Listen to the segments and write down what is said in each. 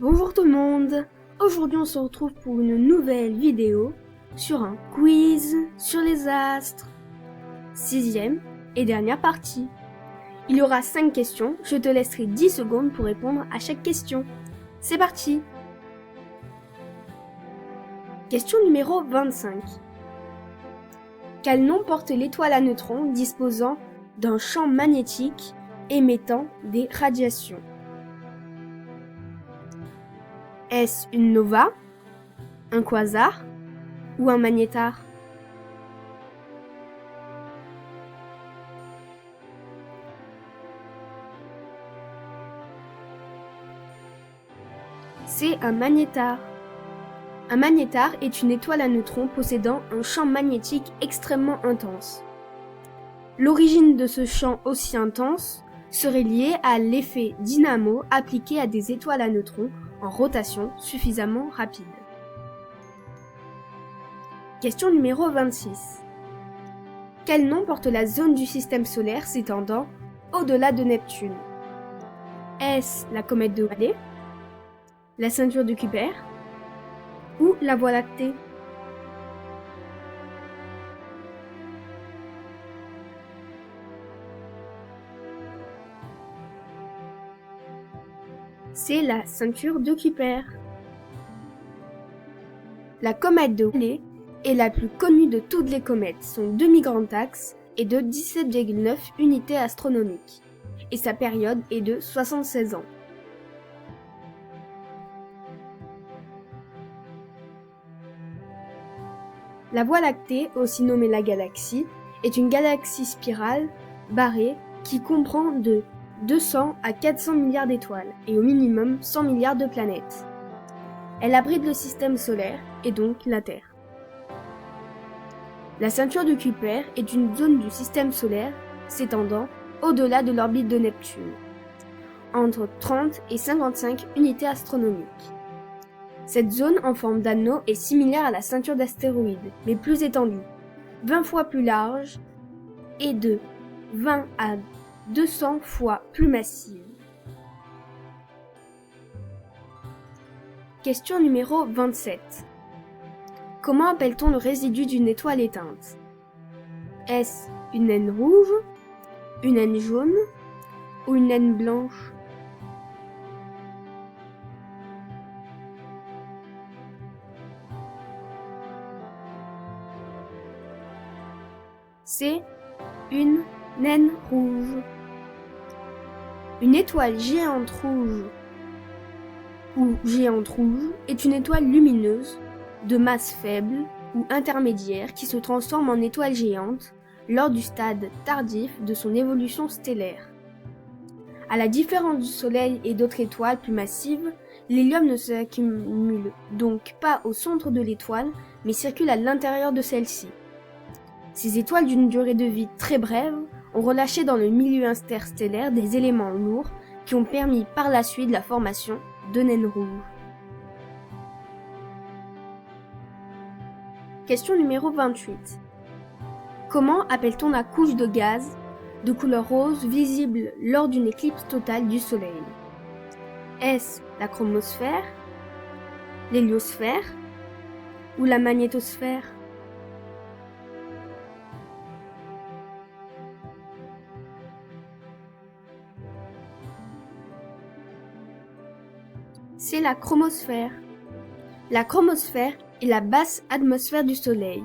Bonjour tout le monde. Aujourd'hui on se retrouve pour une nouvelle vidéo sur un quiz sur les astres. 6e et dernière partie. Il y aura 5 questions, je te laisserai 10 secondes pour répondre à chaque question. C'est parti. Question numéro 25. Quel nom porte l'étoile à neutrons disposant d'un champ magnétique émettant des radiations? Est-ce une nova, un quasar ou un magnétar? C'est un magnétar. Un magnétar est une étoile à neutrons possédant un champ magnétique extrêmement intense. L'origine de ce champ aussi intense serait liée à l'effet dynamo appliqué à des étoiles à neutrons en rotation suffisamment rapide. Question numéro 26. Quel nom porte la zone du système solaire s'étendant au-delà de Neptune? Est-ce la comète de Halley, la ceinture de Kuiper ou la Voie lactée? C'est la ceinture de Kuiper. La comète de Halley est la plus connue de toutes les comètes. Son demi-grand axe est de 17,9 unités astronomiques et sa période est de 76 ans. La Voie lactée, aussi nommée la galaxie, est une galaxie spirale barrée qui comprend de 200 à 400 milliards d'étoiles et au minimum 100 milliards de planètes. Elle abrite le système solaire et donc la Terre. La ceinture de Kuiper est une zone du système solaire s'étendant au-delà de l'orbite de Neptune, entre 30 et 55 unités astronomiques. Cette zone en forme d'anneau est similaire à la ceinture d'astéroïdes, mais plus étendue, 20 fois plus large et de 20 à 200 fois plus massive. Question numéro 27. Comment appelle-t-on le résidu d'une étoile éteinte? Est-ce une naine rouge, une naine jaune ou une naine blanche? C'est une naine rouge. Une étoile géante rouge ou géante rouge est une étoile lumineuse de masse faible ou intermédiaire qui se transforme en étoile géante lors du stade tardif de son évolution stellaire. À la différence du Soleil et d'autres étoiles plus massives, l'hélium ne s'accumule donc pas au centre de l'étoile, mais circule à l'intérieur de celle-ci. Ces étoiles d'une durée de vie très brève ont relâché dans le milieu interstellaire des éléments lourds qui ont permis par la suite la formation de naines rouges. Question numéro 28. Comment appelle-t-on la couche de gaz de couleur rose visible lors d'une éclipse totale du Soleil? Est-ce la chromosphère, l'héliosphère ou la magnétosphère? C'est la chromosphère. La chromosphère est la basse atmosphère du Soleil,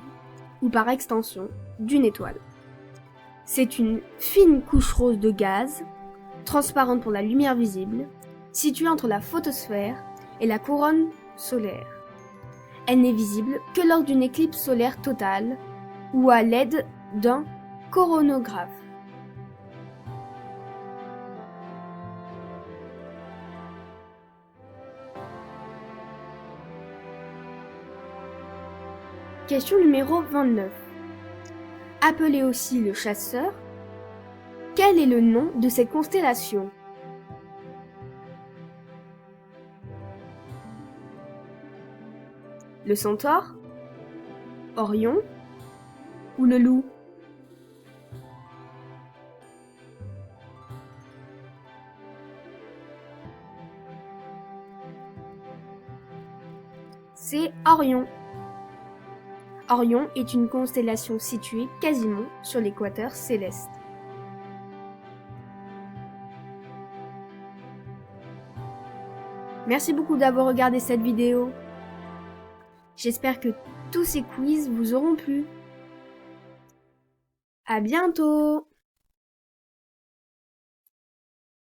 ou par extension, d'une étoile. C'est une fine couche rose de gaz, transparente pour la lumière visible, située entre la photosphère et la couronne solaire. Elle n'est visible que lors d'une éclipse solaire totale ou à l'aide d'un coronographe. Question numéro 29. Appelé aussi le chasseur, quel est le nom de cette constellation? Le Centaure, Orion ou le Loup? c'est Orion. Orion est une constellation située quasiment sur l'équateur céleste. Merci beaucoup d'avoir regardé cette vidéo. J'espère que tous ces quiz vous auront plu. À bientôt!